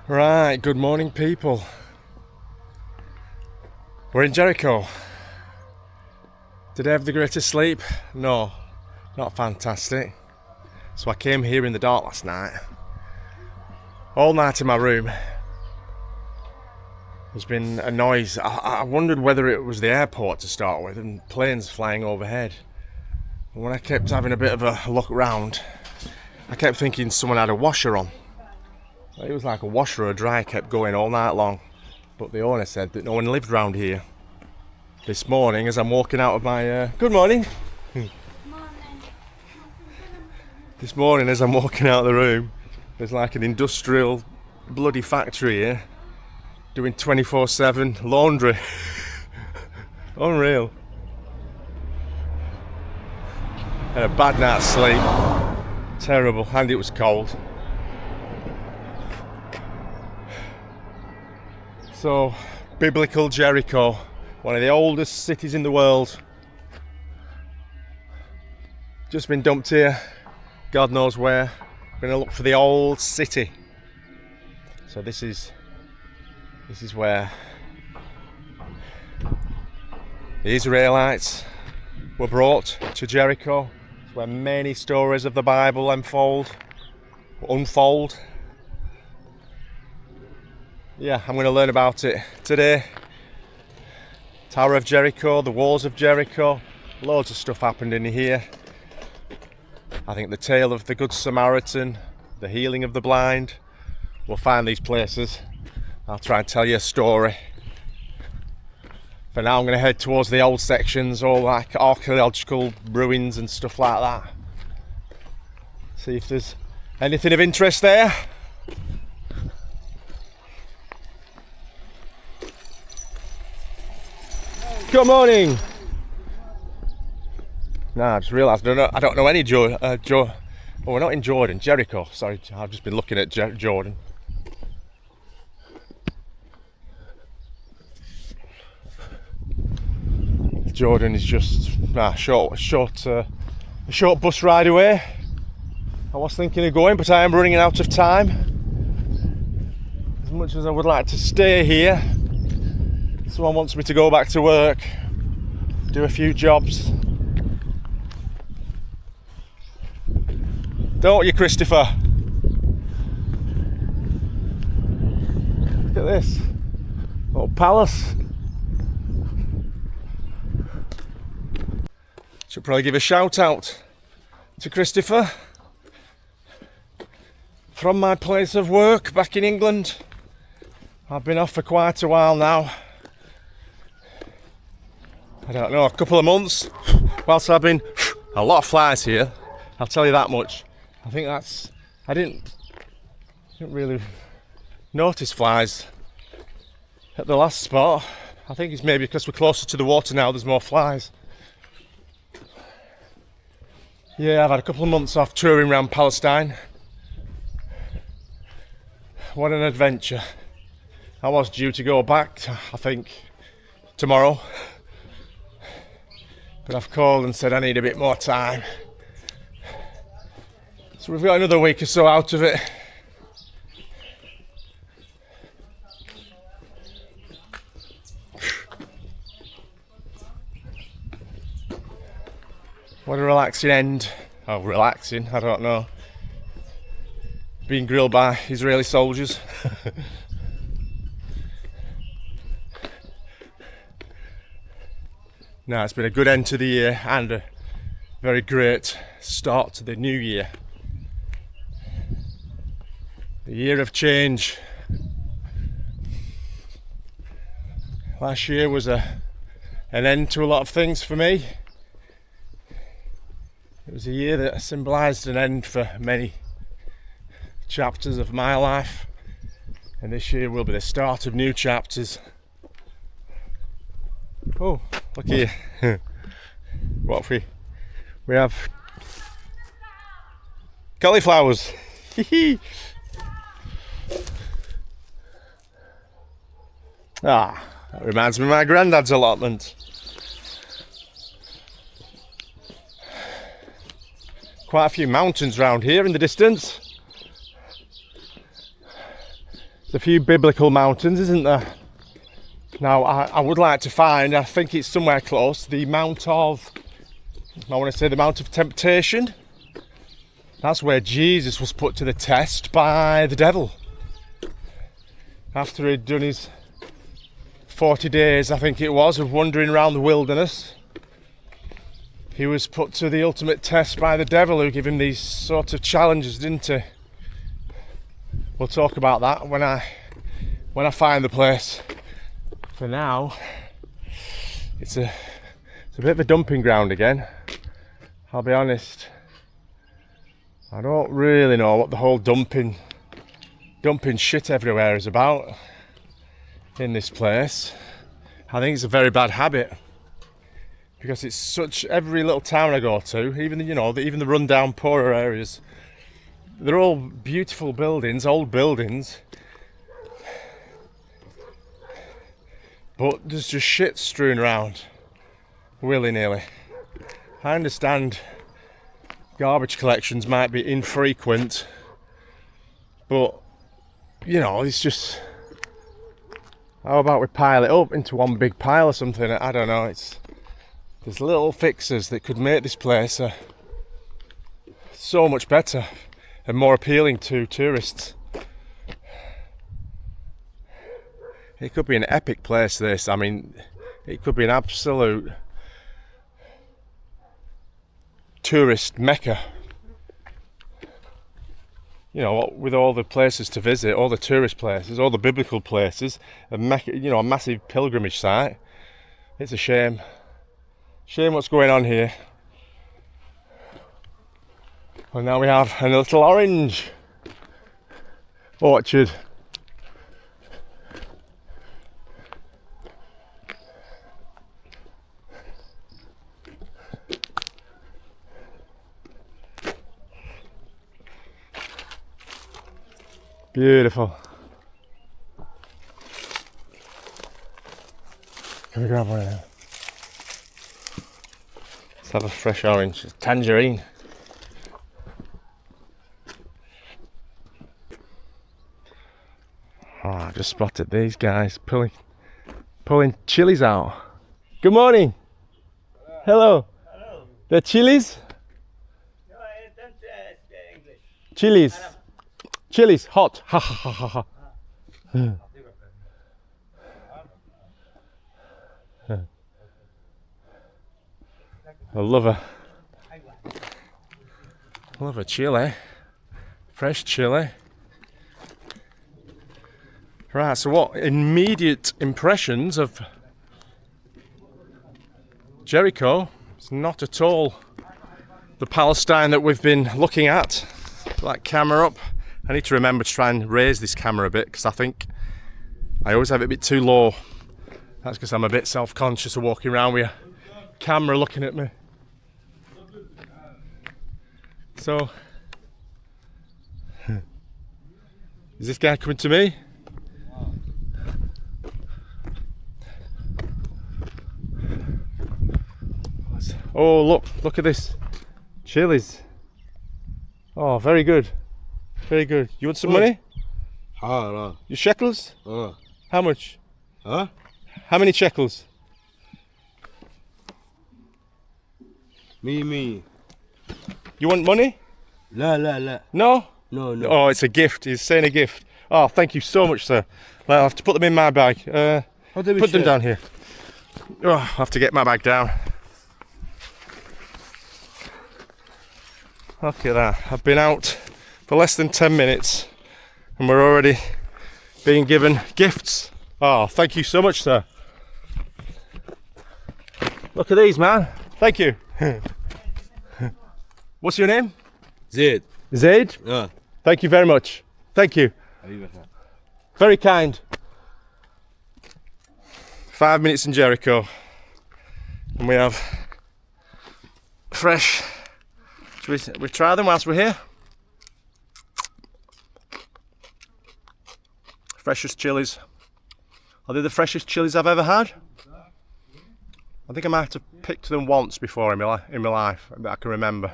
Right, good morning people. We're in Jericho. Did I have the greatest sleep? No, not fantastic. So I came here in the dark last night. All night in my room. There's been a noise. I wondered whether it was the airport to start with and planes flying overhead. And when I kept having a bit of a look round, I kept thinking someone had a washer on. It was like a washer or a dryer kept going all night long. But the owner said that no one lived round here. This morning, as I'm walking out of my... Good morning. This morning, as I'm walking out of the room, there's like an industrial bloody factory here doing 24/7 laundry. Unreal. Had a bad night's sleep. Terrible, and it was cold. So, biblical Jericho, one of the oldest cities in the world. Just been dumped here, God knows where. Gonna look for the old city. So this is where the Israelites were brought to Jericho. It's where many stories of the Bible unfold. Yeah, I'm going to learn about it today. Tower of Jericho, the walls of Jericho, loads of stuff happened in here. I think the tale of the Good Samaritan, the healing of the blind. We'll find these places. I'll try and tell you a story. For now I'm going to head towards the old sections, all like archaeological ruins and stuff like that. See if there's anything of interest there. Good morning. Nah, I just realised I don't know any Joe. Oh, we're not in Jordan. Jericho. Sorry, I've just been looking at Jordan. Jordan is just a short bus ride away. I was thinking of going, but I am running out of time. As much as I would like to stay here, someone wants me to go back to work, do a few jobs. Don't you, Christopher? Look at this little palace. Should probably give a shout out to Christopher from my place of work back in England. I've been off for quite a while now. I don't know, a couple of months. Whilst I've been a lot of flies here, I'll tell you that much. I think I didn't really notice flies at the last spot. I think it's maybe because we're closer to the water now, there's more flies. Yeah, I've had a couple of months off touring around Palestine. What an adventure. I was due to go back, I think, tomorrow. But I've called and said I need a bit more time. So we've got another week or so out of it. What a relaxing end. Oh, relaxing, I don't know. Being grilled by Israeli soldiers. No, it's been a good end to the year and a very great start to the new year. The year of change. Last year was an end to a lot of things for me. It was a year that symbolised an end for many chapters of my life, and this year will be the start of new chapters. Oh, look here. What have we have cauliflowers. Ah, that reminds me of my granddad's allotment. Quite a few mountains round here in the distance. There's a few biblical mountains, isn't there? Now, I would like to find, I think it's somewhere close, the Mount of, I want to say the Mount of Temptation. That's where Jesus was put to the test by the devil. After he'd done his 40 days, I think it was, of wandering around the wilderness, he was put to the ultimate test by the devil, who gave him these sort of challenges, didn't he? We'll talk about that when I find the place. For now, it's a bit of a dumping ground again. I'll be honest. I don't really know what the whole dumping shit everywhere is about in this place. I think it's a very bad habit, because it's such, every little town I go to, even the rundown poorer areas, they're all beautiful buildings, old buildings, but there's just shit strewn around willy-nilly. I understand garbage collections might be infrequent, but it's just, how about we pile it up into one big pile or something? I don't know. There's little fixes that could make this place so much better and more appealing to tourists. It could be an epic place, this. I mean, it could be an absolute tourist mecca. With all the places to visit, all the tourist places, all the biblical places, a massive pilgrimage site. It's a shame. Shame what's going on here. And now we have a little orange orchard. Beautiful. Can we grab one of them? Let's have a fresh orange. It's tangerine. Oh, I just spotted these guys pulling chilies out. Good morning. Hello. Hello. The chilies? No, I don't speak English. Chilies. Chilies, hot. Ha ha ha ha ha. I love a chili. Fresh chili. Right, so what immediate impressions of Jericho? It's not at all the Palestine that we've been looking at. Put that camera up. I need to remember to try and raise this camera a bit, because I think I always have it a bit too low. That's because I'm a bit self-conscious of walking around with a camera looking at me. So, is this guy coming to me? Oh, look at this. Chilies. Oh, very good. Very good. You want some money? No. Your shekels? How much? Huh? How many shekels? Me. You want money? La. No? No. Oh, it's a gift. He's saying a gift. Oh, thank you so much, sir. Well, I'll have to put them in my bag. Put them down here. Oh, I'll have to get my bag down. Look at that. I've been out for less than 10 minutes and we're already being given gifts. Oh, thank you so much, sir. Look at these, man. Thank you. What's your name? Zaid. Zaid? Yeah. Thank you very much. Thank you. Very kind. 5 minutes in Jericho. And we have fresh. Should we try them whilst we're here? Freshest chilies. Are they the freshest chilies I've ever had? I think I might have picked them once before in my life that I can remember.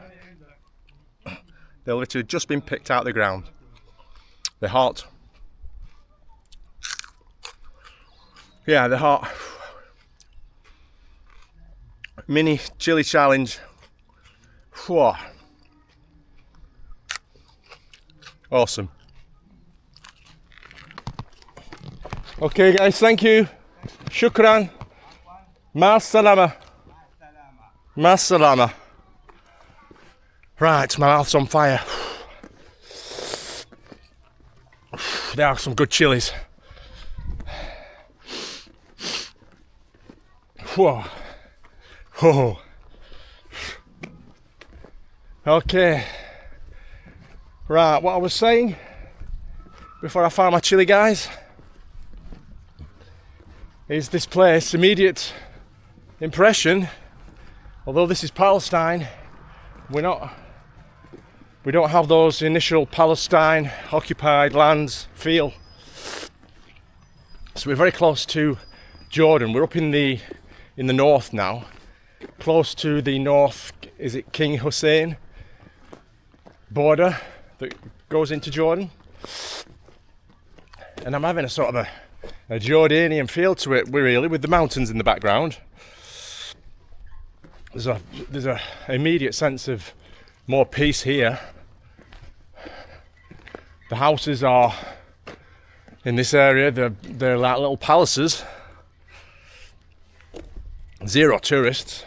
They've literally just been picked out of the ground. They're hot. Yeah, they're hot. Mini chili challenge. Whoa. Awesome. Okay guys, thank you. Shukran. Ma salama. Ma salama. Right, my mouth's on fire. There are some good chilies. Whoa. Whoa. Okay. Right, what I was saying before I found my chili, guys, is this place, immediate impression, although this is Palestine, we don't have those initial Palestine occupied lands feel. So we're very close to Jordan. We're up in the north now, close to the north, is it King Hussein border that goes into Jordan. And I'm having a sort of a Jordanian feel to it, really, with the mountains in the background. There's a immediate sense of more peace here. The houses are in this area, they're like little palaces. Zero tourists.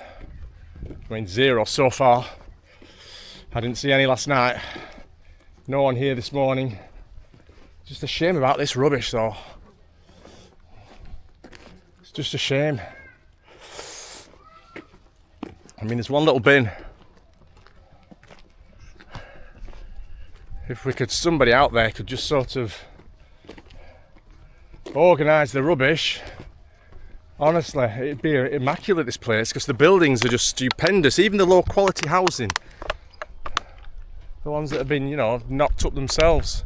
I mean, zero so far. I didn't see any last night. No one here this morning. Just a shame about this rubbish though. It's just a shame. I mean, there's one little bin. If somebody out there could just sort of organise the rubbish, honestly, it'd be immaculate, this place, because the buildings are just stupendous. Even the low quality housing, the ones that have been, you know, knocked up themselves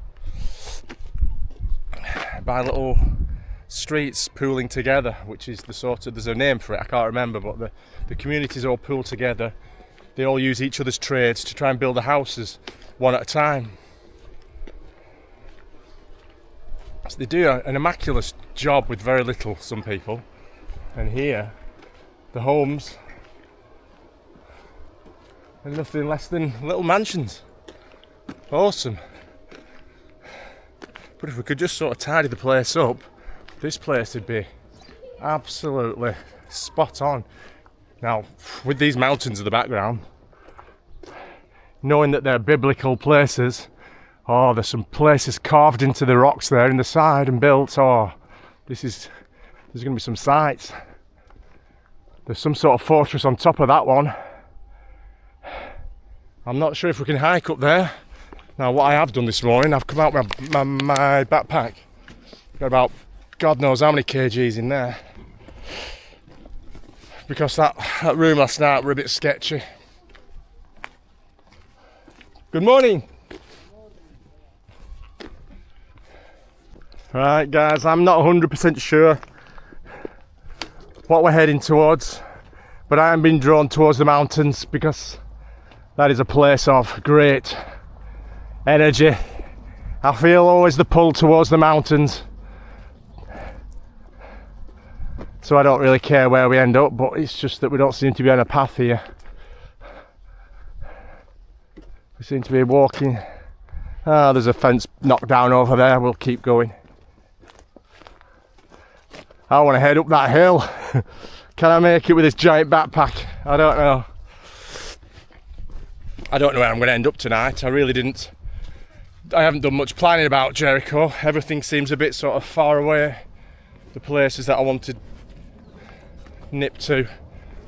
by little streets pooling together, which is the sort of, there's a name for it, I can't remember, but the communities all pool together. They all use each other's trades to try and build the houses one at a time. So they do an immaculate job with very little, some people. And here, the homes are nothing less than little mansions. Awesome. But if we could just sort of tidy the place up, this place would be absolutely spot on. Now, with these mountains in the background, knowing that they're biblical places, oh, there's some places carved into the rocks there in the side and built. Oh, there's going to be some sights. There's some sort of fortress on top of that one. I'm not sure if we can hike up there. Now, what I have done this morning, I've come out with my backpack. Got about God knows how many kgs in there. Because that room last night were a bit sketchy. Good morning. Right guys, I'm not 100% sure what we're heading towards, but I am being drawn towards the mountains because that is a place of great energy. I feel always the pull towards the mountains, so I don't really care where we end up, but it's just that we don't seem to be on a path here. We seem to be walking. Ah, there's a fence knocked down over there. We'll keep going. I want to head up that hill. Can I make it with this giant backpack? I don't know. I don't know where I'm going to end up tonight. I really didn't. I haven't done much planning about Jericho. Everything seems a bit sort of far away. The places that I want to nip to.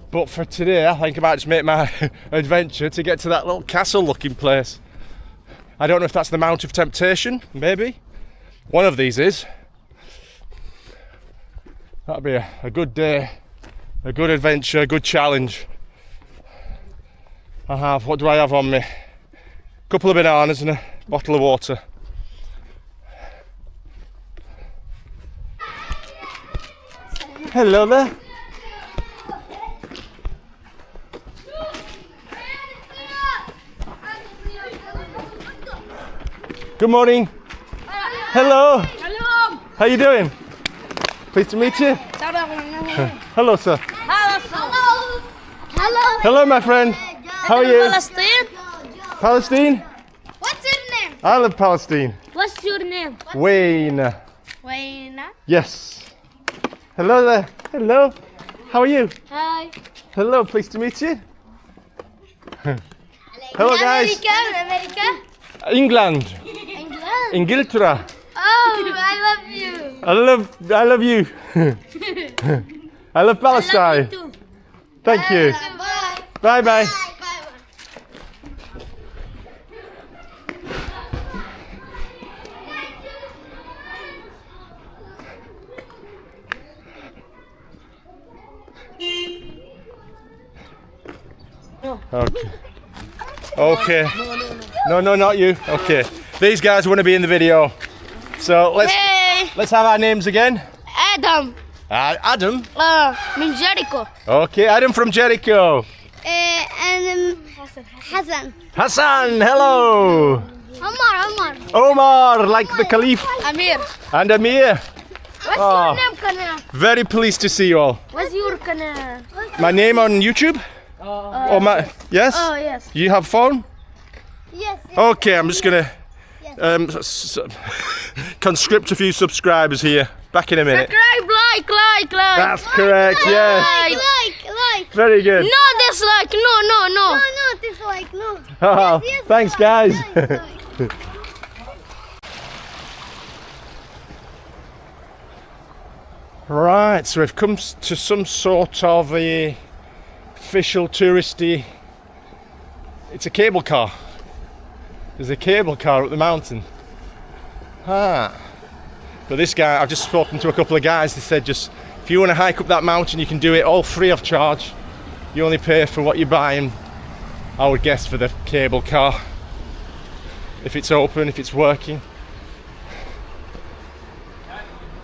But for today, I think I might just make my adventure to get to that little castle looking place. I don't know if that's the Mount of Temptation, maybe. One of these is. That'll be a good day, a good adventure, a good challenge. What do I have on me? A couple of bananas and a bottle of water. Hello there. Good morning. Hello. Hello. How you doing? Pleased to meet you. Hello, sir. Hello. Hello. Hello, my friend. How are you? Palestine. Palestine? What's your name? I love Palestine. What's your name? Wayne. Wayne. Yes. Hello there. Hello. How are you? Hi. Hello, pleased to meet you. Hello, guys. America. England. England. Ingilterra. Oh, I love you. I love you. I love Palestine. Too. Thank you. Bye. Bye bye. Okay. Okay. No, not you. Okay. These guys want to be in the video. So Hey, let's have our names again. Adam. Adam. من Jericho. Okay, Adam from Jericho. And Hassan. Hassan, hello. Omar. Omar, like the Caliph. Amir. And Amir. What's Oh. your name, Kana? Very pleased to see you all. What's your Kana? My name on YouTube? Or my, yes? Oh, yes. You have phone? Yes. Okay, I'm just gonna conscript a few subscribers here. Back in a minute. Subscribe, like. That's correct, yes. Like. Very good. No dislike. No. No, dislike, no. Oh, Yes, thanks, guys. like. Right, so we've come to some sort of a official touristy. It's a cable car. There's a cable car up the mountain. But this guy, I've just spoken to a couple of guys. They said just if you want to hike up that mountain, you can do it all free of charge. You only pay for what you buy, and I would guess for the cable car, if it's open, if it's working.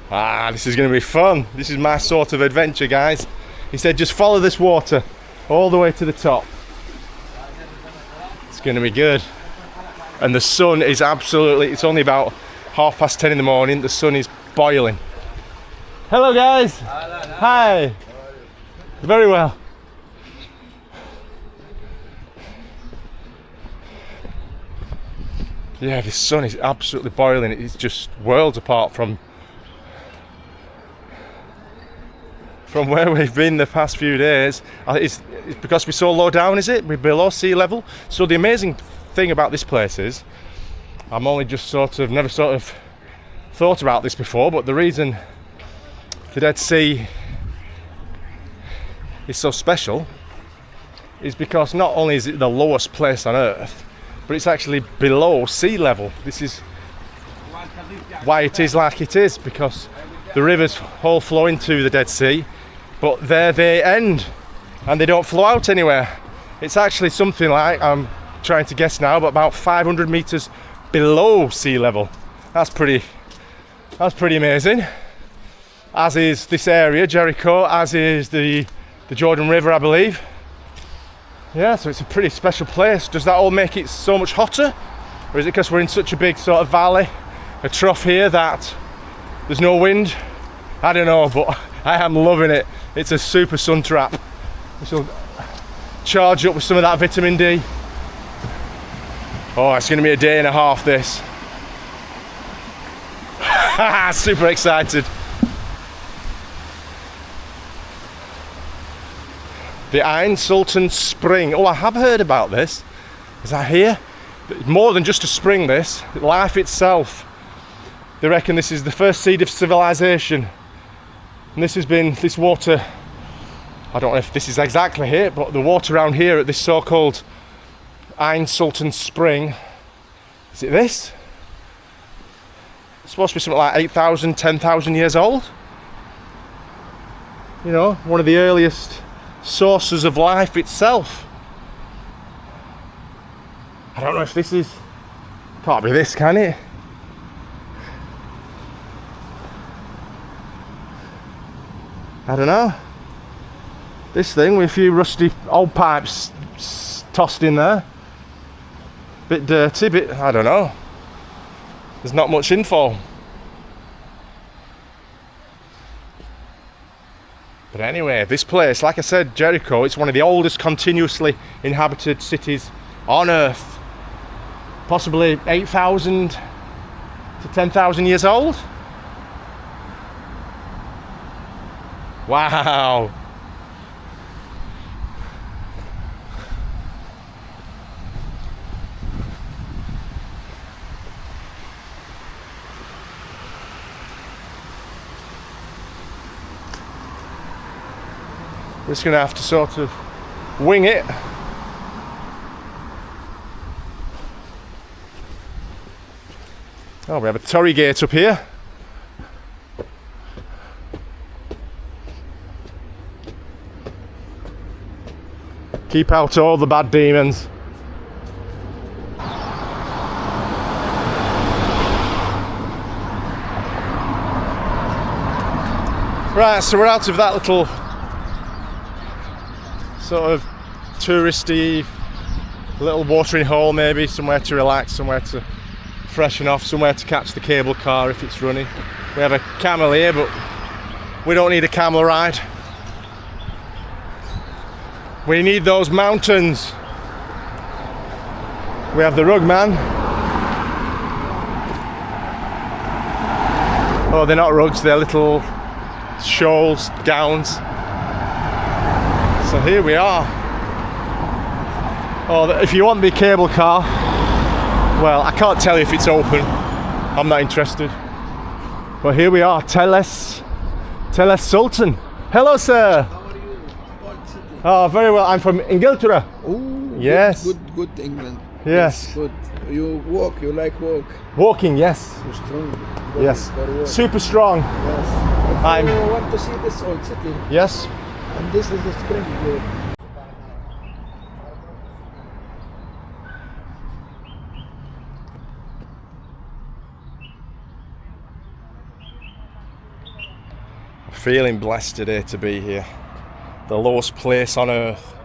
This is going to be fun. This is my sort of adventure, guys. He said just follow this water all the way to the top. It's going to be good. And the sun is absolutely, it's only about 10:30 in the morning. The sun is boiling. Hello, guys. Hi. Very well. Yeah, the sun is absolutely boiling. It's just worlds apart from where we've been the past few days. It's because we're so low down, is it? We're below sea level. So the amazing thing about this place is, I'm only just never thought about this before, but the reason the Dead Sea is so special is because not only is it the lowest place on Earth, but it's actually below sea level. This is why it is like it is, because the rivers all flow into the Dead Sea, but there they end and they don't flow out anywhere. It's actually something like, I'm trying to guess now, but about 500 meters below sea level. That's pretty amazing. As is this area, Jericho, as is the Jordan River, I believe. Yeah, so it's a pretty special place. Does that all make it so much hotter? Or is it because we're in such a big sort of valley, a trough here, that there's no wind? I don't know, but I am loving it. It's a super sun trap. We shall charge up with some of that vitamin D. Oh, it's going to be a day and a half, this. Super excited. The Ain Sultan Spring. Oh, I have heard about this. Is that here? More than just a spring, this. Life itself. They reckon this is the first seed of civilization. And this water, I don't know if this is exactly here, but the water around here at this so-called Ain Sultan Spring, is it this? It's supposed to be something like 8,000, 10,000 years old. You know, one of the earliest sources of life itself. I don't know if this is, can't be this, can it? I don't know. This thing with a few rusty old pipes tossed in there. Bit dirty, I don't know. There's not much info. But anyway, this place, like I said, Jericho, it's one of the oldest continuously inhabited cities on Earth. Possibly 8,000 to 10,000 years old. Wow. We're just going to have to sort of wing it. Oh, we have a torii gate up here. Keep out all the bad demons. Right, so we're out of that little sort of touristy little watering hole, maybe somewhere to relax, somewhere to freshen off, somewhere to catch the cable car if it's running. We have a camel here, but we don't need a camel ride. We need those mountains. We have the rug man. Oh, they're not rugs, they're little shawls, gowns. So here we are. Oh, if you want the cable car, well, I can't tell you if it's open. I'm not interested. But here we are, Telles Sultan. Hello, sir. How are you? What city? Oh, very well. I'm from Inglaterra. Oh, Yes. Good England. Yes. Good. You walk, you like walk. Walking, yes. You're strong. Yes. For walk. Super strong. Yes. I'm- You want to see this old city. Yes. And this is the spring here. Feeling blessed today to be here. The lowest place on earth.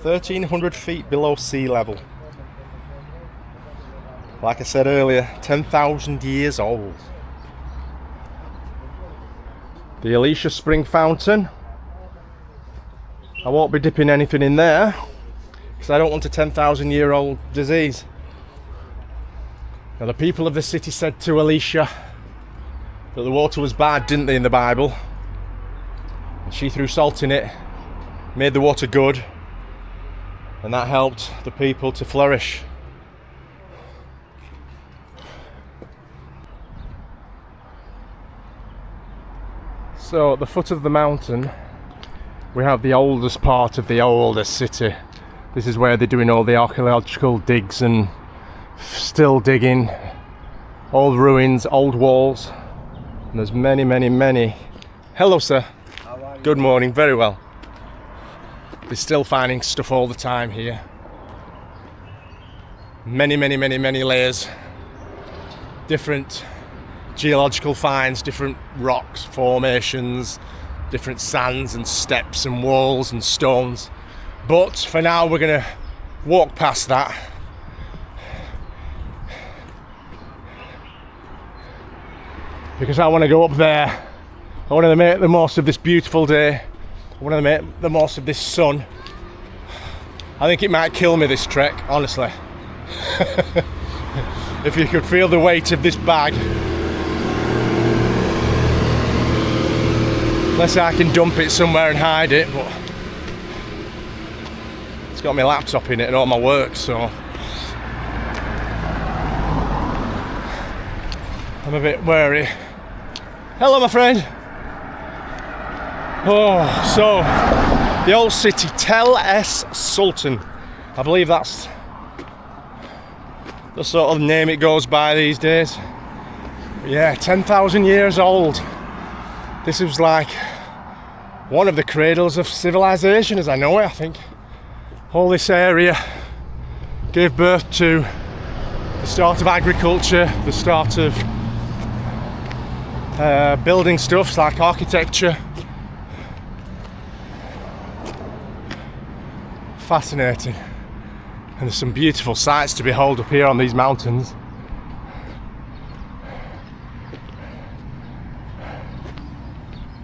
1,300 feet below sea level. Like I said earlier, 10,000 years old. The Alicia Spring Fountain. I won't be dipping anything in there because I don't want a 10,000-year-old disease. Now, the people of the city said to Alicia that the water was bad, didn't they, in the Bible? And she threw salt in it, made the water good, and that helped the people to flourish. So at the foot of the mountain we have the oldest part of the oldest city. This is where they're doing all the archaeological digs and still digging. Old ruins, old walls. And there's many. Hello, sir. Good morning. Very well. They're still finding stuff all the time here. Many layers. Different geological finds, different rocks, formations, different sands and steps and walls and stones. But for now, we're going to walk past that. Because I want to go up there. I want to make the most of this beautiful day. I want to make the most of this sun. I think it might kill me, this trek, honestly. If you could feel the weight of this bag. Unless I can dump it somewhere and hide it, but it's got my laptop in it and all my work, so I'm a bit wary. Hello, my friend. Oh, so the old city, Telles Sultan. I believe that's the sort of name it goes by these days. Yeah, 10,000 years old. This was like one of the cradles of civilization as I know it, I think. All this area gave birth to the start of agriculture, the start of building stuffs like architecture. Fascinating. And there's some beautiful sights to behold up here on these mountains.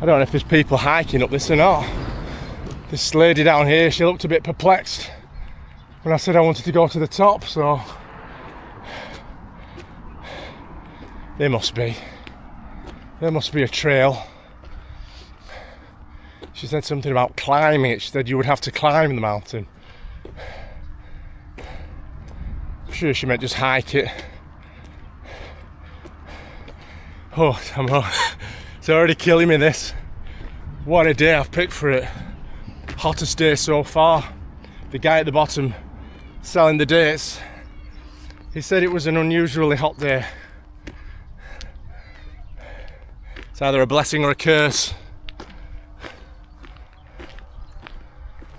I don't know if there's people hiking up this or not. This lady down here, she looked a bit perplexed when I said I wanted to go to the top, so there must be a trail. She said something about climbing it. She said you would have to climb the mountain. I'm sure she meant just hike it. Oh, it's already killing me, this. What a day I've picked for it. Hottest day so far. The guy at the bottom selling the dates, he said it was an unusually hot day. It's either a blessing or a curse.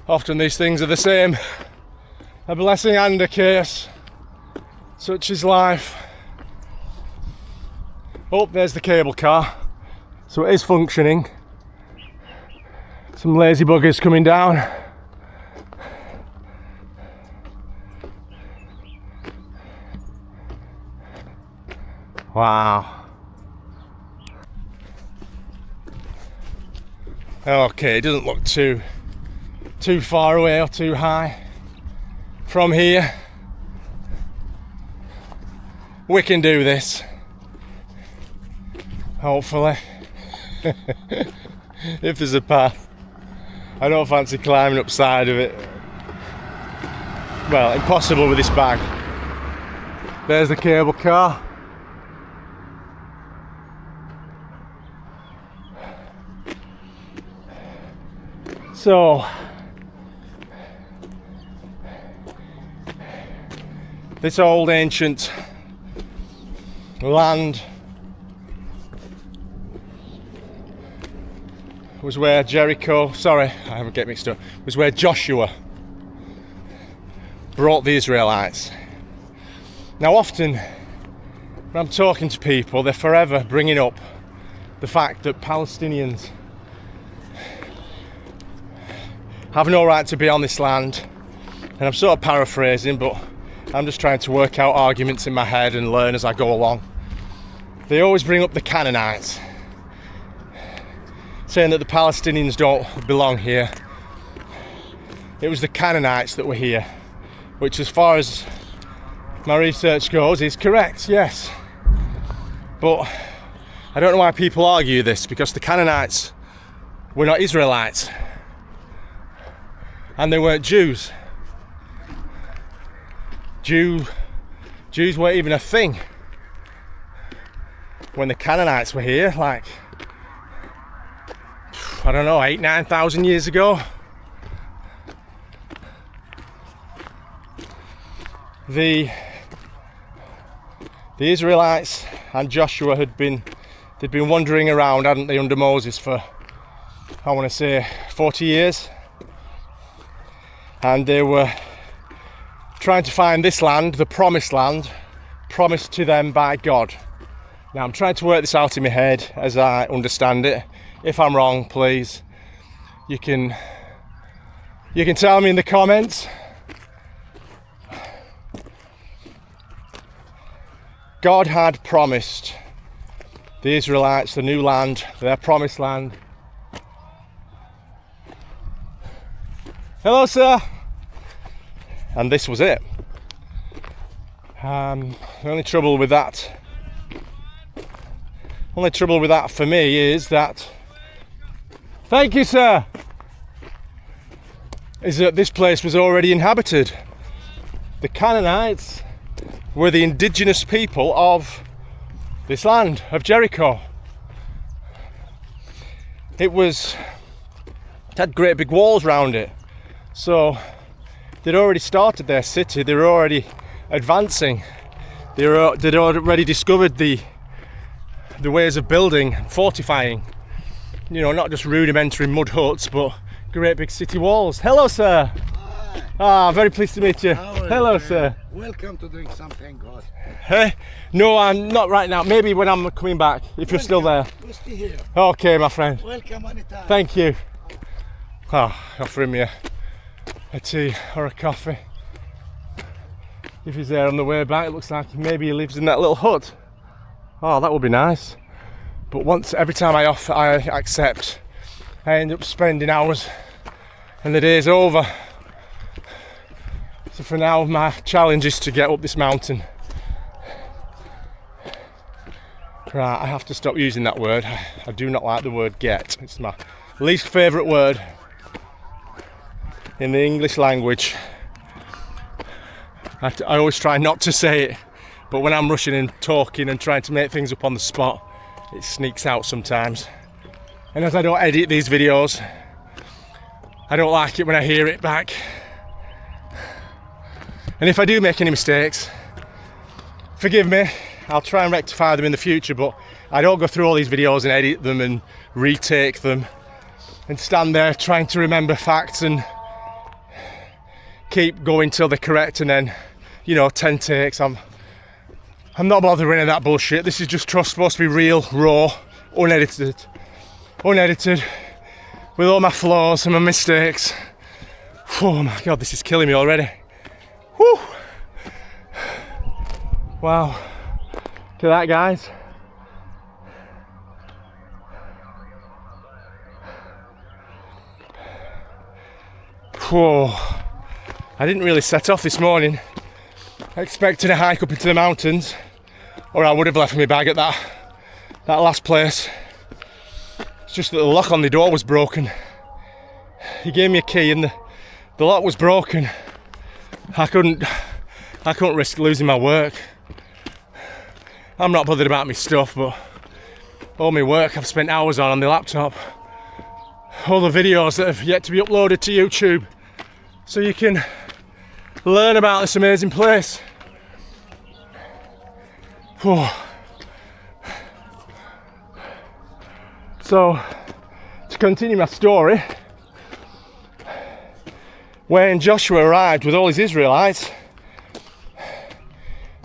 Often these things are the same. A blessing and a curse. Such is life. Oh, there's the cable car. So it is functioning. Some lazy buggers coming down. Wow. Okay, it doesn't look too far away or too high from here. We can do this. Hopefully. If there's a path. I don't fancy climbing up side of it. Well, impossible with this bag. There's the cable car. So this old ancient land was where Jericho, sorry, I haven't get mixed up, was where Joshua brought the Israelites. Now often when I'm talking to people, they're forever bringing up the fact that Palestinians have no right to be on this land, and I'm sort of paraphrasing, but I'm just trying to work out arguments in my head and learn as I go along. They always bring up the Canaanites, saying that the Palestinians don't belong here. It was the Canaanites that were here, which as far as my research goes is correct, yes. But I don't know why people argue this, because the Canaanites were not Israelites. And they weren't Jews. Jews weren't even a thing when the Canaanites were here, like, I don't know, 8,000-9,000 years ago. The Israelites and Joshua they'd been wandering around, hadn't they, under Moses for, I want to say, 40 years. And they were trying to find this land, the promised land, promised to them by God. Now I'm trying to work this out in my head as I understand it. If I'm wrong, please, you can tell me in the comments. God had promised the Israelites the new land, their promised land. Hello, sir. And this was it. The only trouble with that for me is that, thank you, sir, is that this place was already inhabited. The Canaanites were the indigenous people of this land, of Jericho. It had great big walls around it. So they'd already started their city, they were already advancing. They'd already discovered the ways of building, fortifying. You know, not just rudimentary mud huts, but great big city walls. Hello, sir. Hi. Very pleased to meet you. Hello, sir. Welcome to drink something good. Hey? No, I'm not right now. Maybe when I'm coming back, if you're still there. We'll stay here. Okay, my friend. Welcome anytime. Thank you. Offering me a tea or a coffee. If he's there on the way back, it looks like maybe he lives in that little hut. Oh, that would be nice. But every time I accept, I end up spending hours and the day's over. So for now, my challenge is to get up this mountain. Right, I have to stop using that word. I do not like the word get. It's my least favourite word in the English language. I always try not to say it, but when I'm rushing and talking and trying to make things up on the spot, it sneaks out sometimes. And as I don't edit these videos, I don't like it when I hear it back. And if I do make any mistakes, forgive me, I'll try and rectify them in the future, but I don't go through all these videos and edit them and retake them and stand there trying to remember facts and keep going till they're correct and then, 10 takes. I'm not bothered with any of that bullshit. This is just supposed to be real, raw, unedited, with all my flaws and my mistakes. Oh my God, this is killing me already. Whew. Wow. Look at that, guys. Whoa. I didn't really set off this morning expecting a hike up into the mountains, or I would have left my bag at that last place. It's just that the lock on the door was broken. He gave me a key and the lock was broken. I couldn't risk losing my work. I'm not bothered about my stuff, but all my work I've spent hours on the laptop. All the videos that have yet to be uploaded to YouTube, so you can learn about this amazing place. Whew. So, to continue my story, when Joshua arrived with all his Israelites,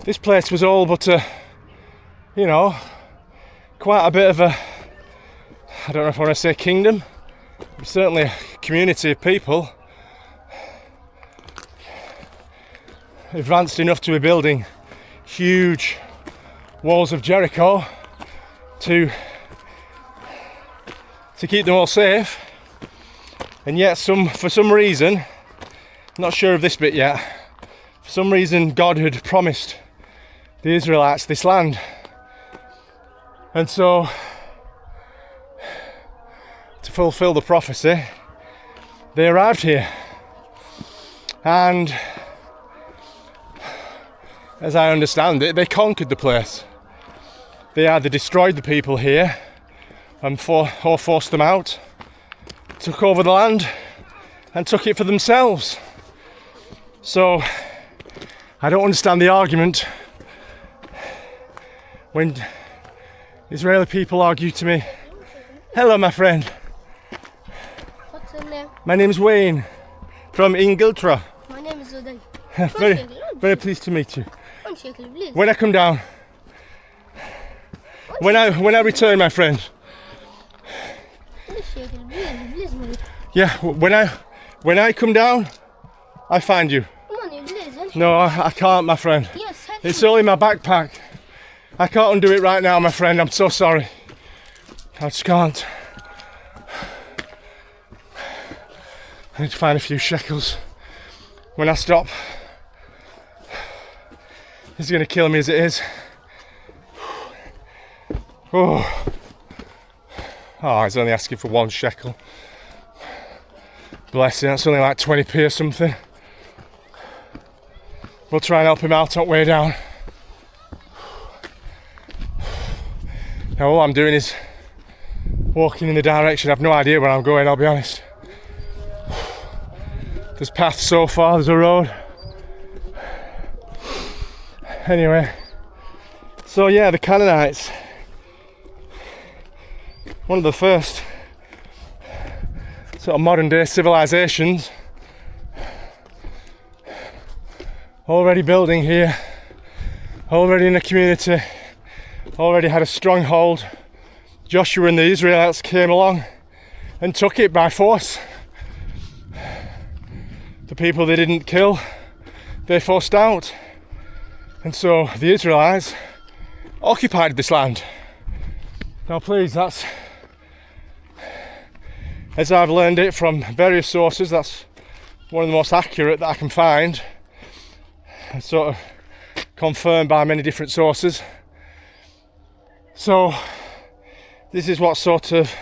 this place was all but quite a bit of a, I don't know if I want to say kingdom, but certainly a community of people advanced enough to be building huge walls of Jericho to keep them all safe. And yet for some reason, not sure of this bit yet, for some reason God had promised the Israelites this land. And so, to fulfill the prophecy, they arrived here. And as I understand it, they conquered the place. They either destroyed the people here and or forced them out, took over the land and took it for themselves. So I don't understand the argument when Israeli people argue to me, "Hello, my friend. What's your name? My name is Wayne from Ingiltra. My name is Uday. Very pleased to meet you. One shekel, please. When I come down, when I return, my friend. One shekel, please, me. Yeah, when I come down, I find you. Come on, you please. No, I can't, my friend. Yes, help It's me. all in my backpack. I can't undo it right now, my friend. I'm so sorry. I just can't. I need to find a few shekels. When I stop, it's going to kill me as it is. Oh, he's only asking for 1 shekel. Bless him, that's only like 20p or something. We'll try and help him out on the way down. Now all I'm doing is walking in the direction. I've no idea where I'm going, I'll be honest. There's paths so far, there's a road. Anyway, so yeah, the Canaanites, one of the first sort of modern day civilizations, already building here, already in a community, already had a stronghold. Joshua and the Israelites came along and took it by force. The people they didn't kill, they forced out. And so the Israelites occupied this land. Now please, that's, as I've learned it from various sources, that's one of the most accurate that I can find. It's sort of confirmed by many different sources. So this is what sort of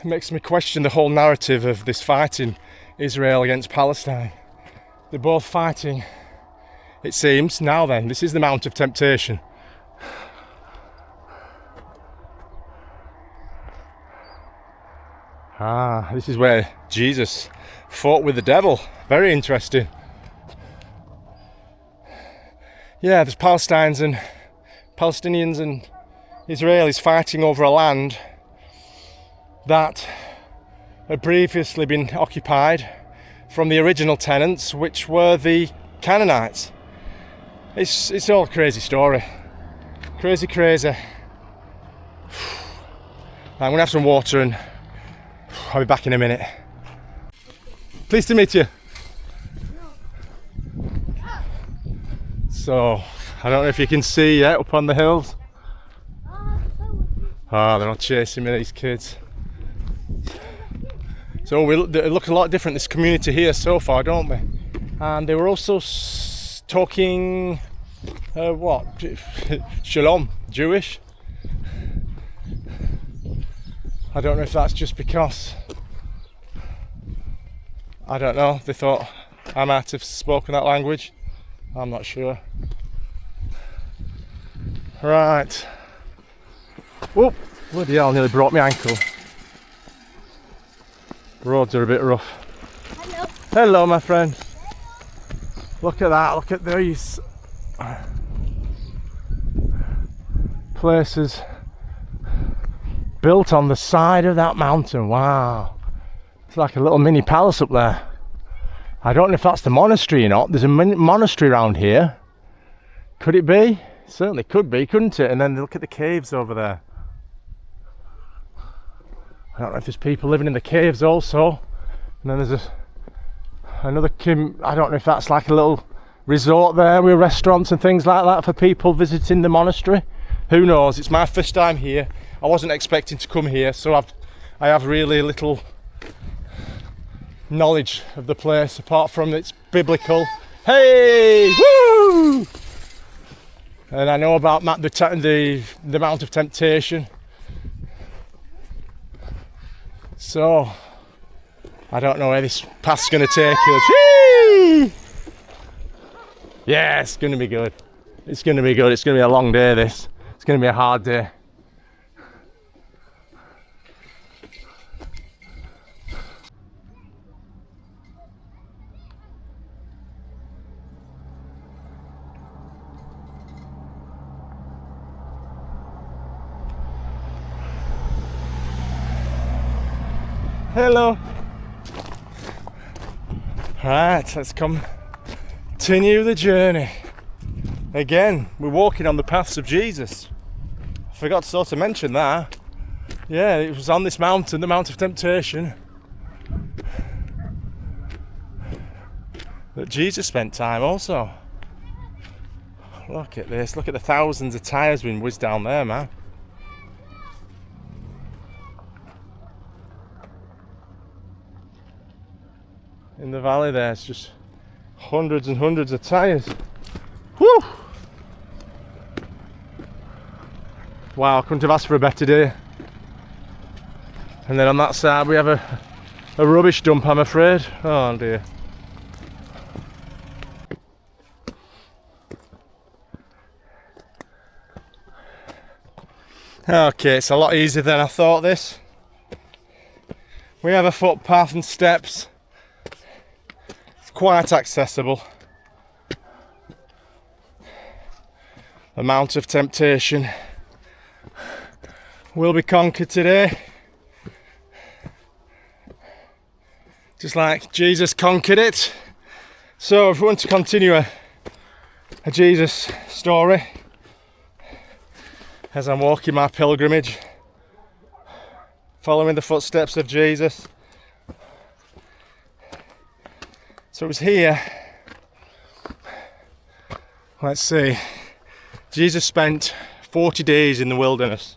makes me question the whole narrative of this fighting, Israel against Palestine. They're both fighting, it seems. Now then, this is the Mount of Temptation. This is where Jesus fought with the devil. Very interesting. Yeah, there's Palestinians and Israelis fighting over a land that had previously been occupied from the original tenants, which were the Canaanites. It's all a crazy story. Crazy. I'm gonna have some water and I'll be back in a minute. Pleased to meet you. So, I don't know if you can see yet up on the hills. They're not chasing me, these kids. So they look a lot different, this community here so far, don't they? And they were also talking, what? Shalom, Jewish. I don't know if that's just because, I don't know, they thought I might have spoken that language. I'm not sure. Right. Whoop, bloody hell, nearly broke my ankle. Roads are a bit rough. Hello. Hello, my friend. Look at that, look at these places built on the side of that mountain. Wow. It's like a little mini palace up there. I don't know if that's the monastery or not. There's a monastery around here. Could it be? Certainly could be, couldn't it? And then look at the caves over there. I don't know if there's people living in the caves also. And then there's another I don't know if that's like a little resort there with restaurants and things like that for people visiting the monastery. Who knows? It's my first time here. I wasn't expecting to come here, so I have really little knowledge of the place apart from it's biblical. Hey! Woo! And I know about the Mount of Temptation. So, I don't know where this path's going to take us. Whee! Yeah, it's going to be good. It's going to be good. It's going to be a long day, this. It's going to be a hard day. Hello. Right, let's continue the journey. Again, we're walking on the paths of Jesus. I forgot to sort of mention that. Yeah, it was on this mountain, the Mount of Temptation, that Jesus spent time also. Look at this, look at the thousands of tyres being whizzed down there, man. In the valley there, it's just hundreds and hundreds of tyres. Woo! Wow, I couldn't have asked for a better day. And then on that side we have a rubbish dump, I'm afraid. Oh dear. Okay, it's a lot easier than I thought this. We have a footpath and steps. It's quite accessible. The Mount of Temptation will be conquered today. Just like Jesus conquered it. So if we want to continue a Jesus story, as I'm walking my pilgrimage, following the footsteps of Jesus. So it was here, let's see, Jesus spent 40 days in the wilderness,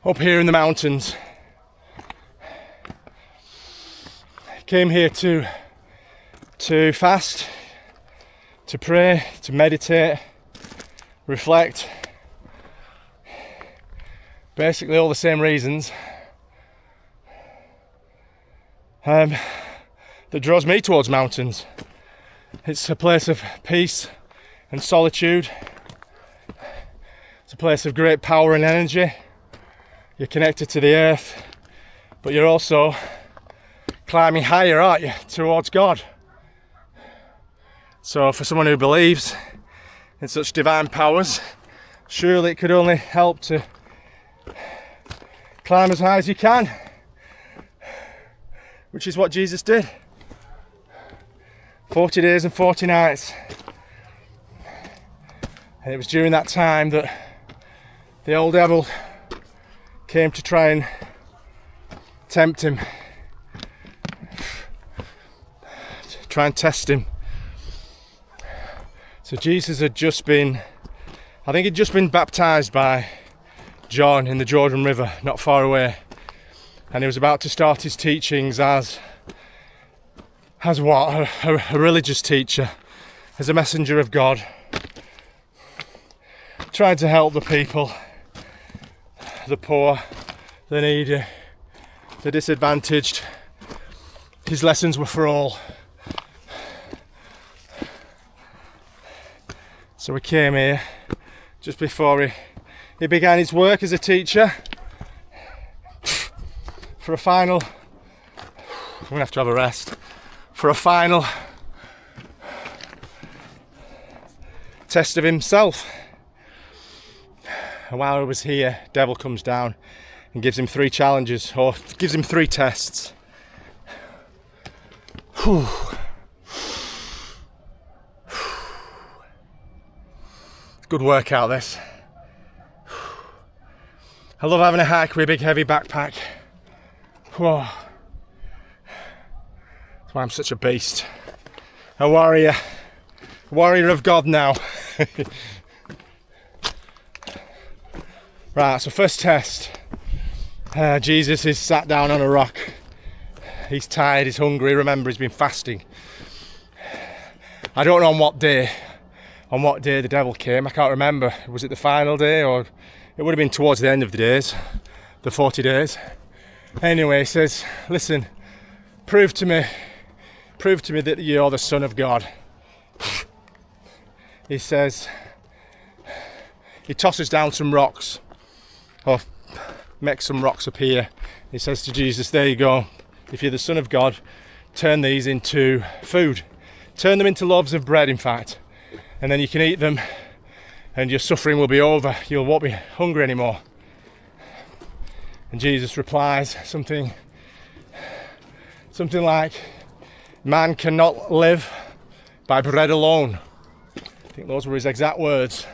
up here in the mountains. He came here to fast, to pray, to meditate, reflect. Basically all the same reasons that draws me towards mountains. It's a place of peace and solitude. It's a place of great power and energy. You're connected to the earth, but you're also climbing higher, aren't you, towards God. So for someone who believes in such divine powers, surely it could only help to climb as high as you can, which is what Jesus did. 40 days and 40 nights. And it was during that time that the old devil came to try and tempt him, to try and test him. So Jesus had just been, I think he'd just been baptized by John in the Jordan River, not far away. And he was about to start his teachings as what? A religious teacher, as a messenger of God, trying to help the people, the poor, the needy, the disadvantaged. His lessons were for all. So he came here just before he began his work as a teacher for a final, I'm gonna have to have a rest, for a final test of himself. And while he was here, devil comes down and gives him 3 challenges, or gives him 3 tests. Whew. Good workout this. I love having a hike with a big heavy backpack. Whoa. That's why I'm such a beast. A warrior. Warrior of God now. Right, so first test. Jesus is sat down on a rock. He's tired, he's hungry. Remember, he's been fasting. I don't know on what day the devil came. I can't remember. Was it the final day, or it would have been towards the end of the days, the 40 days. Anyway, he says, listen, prove to me that you're the Son of God. He says, he tosses down some rocks, or makes some rocks appear. He says to Jesus, there you go. If you're the Son of God, turn these into food. Turn them into loaves of bread, in fact. And then you can eat them and your suffering will be over. You won't be hungry anymore. And Jesus replies something like, man cannot live by bread alone. I think those were his exact words.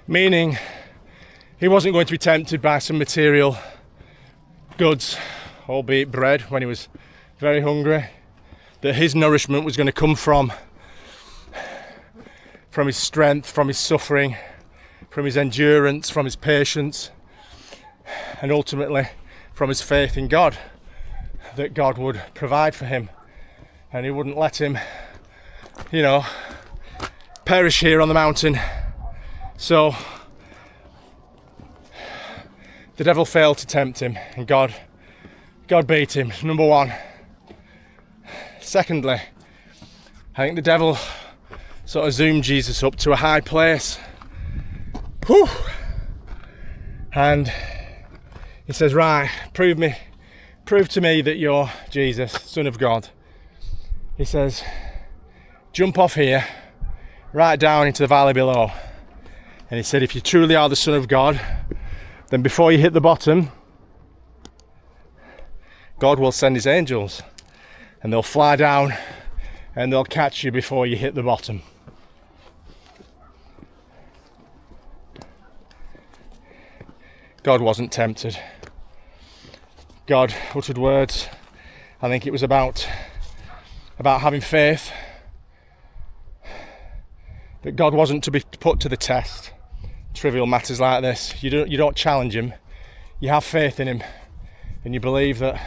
Meaning, he wasn't going to be tempted by some material goods, albeit bread, when he was very hungry. That his nourishment was going to come from his strength, from his suffering, from his endurance, from his patience, and ultimately from his faith in God, that God would provide for him and he wouldn't let him, perish here on the mountain. So the devil failed to tempt him and God beat him, number one. Secondly, I think the devil sort of zoomed Jesus up to a high place. Whew. And he says, right, prove to me that you're Jesus, Son of God. He says, jump off here, right down into the valley below. And he said, if you truly are the Son of God, then before you hit the bottom, God will send his angels and they'll fly down and they'll catch you before you hit the bottom. God wasn't tempted. God uttered words. I think it was about having faith, that God wasn't to be put to the test. Trivial matters like this. You don't challenge him. You have faith in him, and you believe that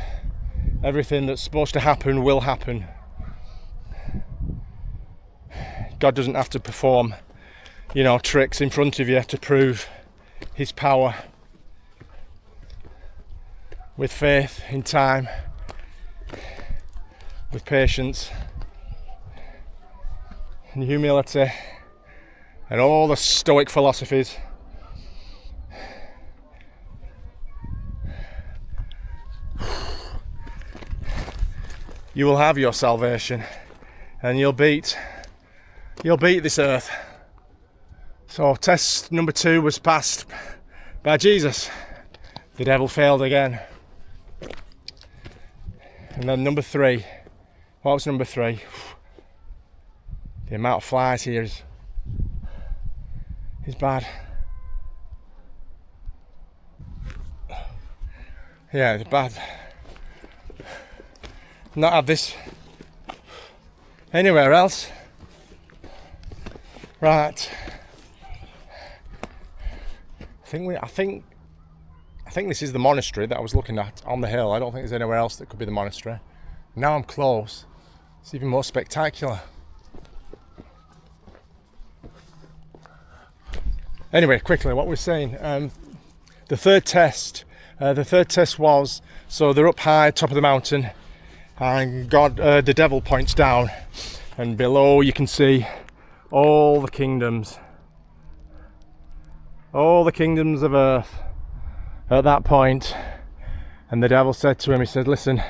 everything that's supposed to happen will happen. God doesn't have to perform, tricks in front of you to prove his power. With faith, in time, with patience, and humility, and all the Stoic philosophies, you will have your salvation, and you'll beat this earth. So test number 2 was passed by Jesus. The devil failed again. And then number 3, what was number 3? The amount of flies here is bad. Yeah, it's bad. Not have this anywhere else. Right. I think this is the monastery that I was looking at on the hill. I don't think there's anywhere else that could be the monastery. Now I'm close. It's even more spectacular. Anyway, quickly, what we're saying. The third test was, so they're up high, top of the mountain, and the devil points down, and below you can see all the kingdoms of earth at that point. And the devil said to him, he said, listen,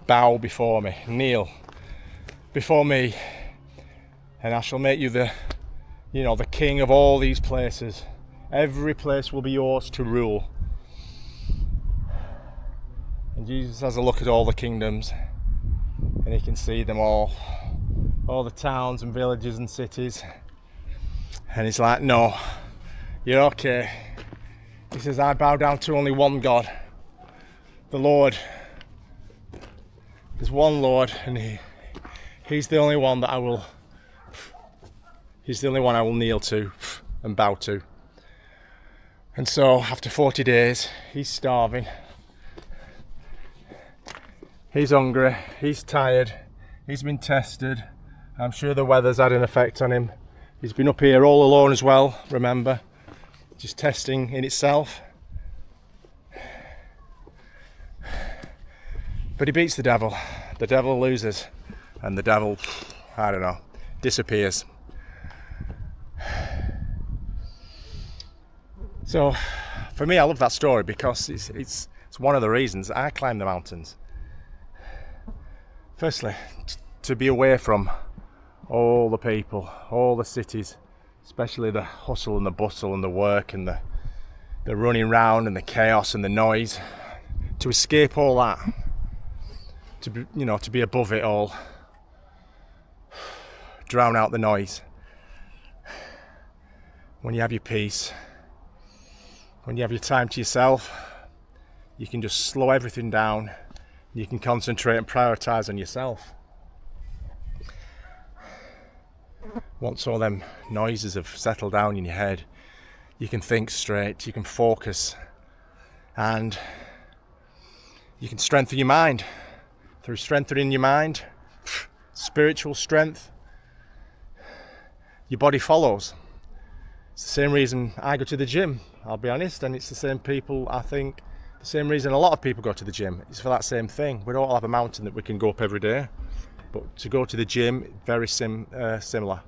bow before me, kneel before me, and I shall make you the king of all these places. Every place will be yours to rule. And Jesus has a look at all the kingdoms, and he can see them all the towns and villages and cities, and he's like, no, you're okay. He says, I bow down to only one God, the Lord. There's one Lord, and he's the only one that I will kneel to and bow to. And so after 40 days, he's starving, he's hungry, he's tired, he's been tested. I'm sure the weather's had an effect on him. He's been up here all alone as well, remember, just testing in itself. But he beats the devil loses, and the devil, disappears. So for me, I love that story because it's one of the reasons I climb the mountains. Firstly, to be away from all the people, all the cities, especially the hustle and the bustle and the work and the running round and the chaos and the noise. To escape all that, to be above it all, drown out the noise. When you have your peace, when you have your time to yourself, you can just slow everything down. You can concentrate and prioritise on yourself. Once all them noises have settled down in your head, you can think straight, you can focus, and you can strengthen your mind. Through strengthening your mind, spiritual strength, your body follows. It's the same reason I go to the gym, I'll be honest, and it's the same reason a lot of people go to the gym. It's for that same thing. We don't all have a mountain that we can go up every day, but to go to the gym, very similar.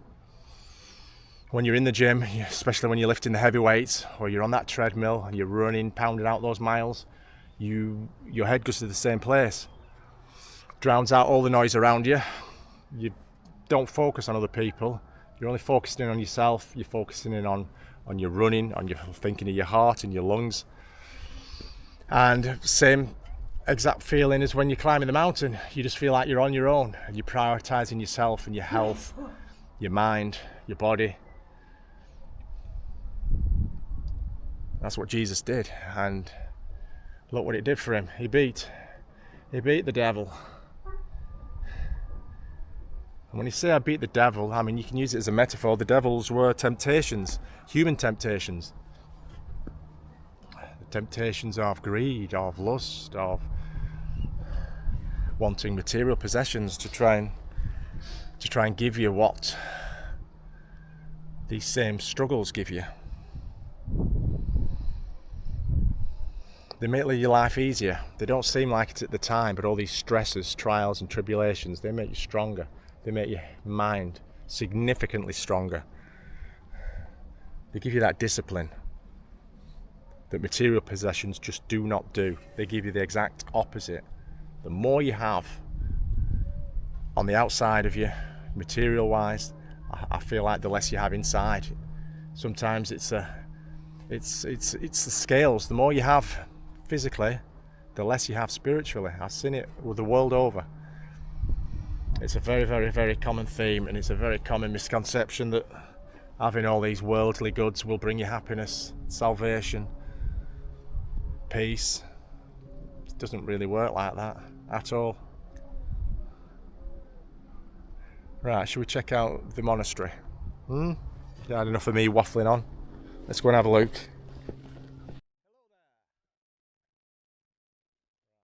When you're in the gym, especially when you're lifting the heavy weights, or you're on that treadmill and you're running, pounding out those miles, your head goes to the same place. Drowns out all the noise around you. You don't focus on other people. You're only focusing on yourself. You're focusing in on your running, on your thinking of your heart and your lungs. And same exact feeling as when you're climbing the mountain. You just feel like you're on your own, and you're prioritising yourself and your health, your mind, your body. That's what Jesus did, and look what it did for him. He beat the devil. And when you say I beat the devil, I mean, you can use it as a metaphor. The devils were temptations, human temptations. The temptations of greed, of lust, of wanting material possessions to try and give you what these same struggles give you. They make your life easier. They don't seem like it at the time, but all these stresses, trials and tribulations, they make you stronger. They make your mind significantly stronger. They give you that discipline that material possessions just do not do. They give you the exact opposite. The more you have on the outside of you, material-wise, I feel like the less you have inside. Sometimes it's the scales. The more you have physically, the less you have spiritually. I've seen it with the world over. It's a very, very, very common theme, and it's a very common misconception that having all these worldly goods will bring you happiness, salvation, peace. It doesn't really work like that at all. Right, should we check out the monastery? I had enough of me waffling on. Let's go and have a look.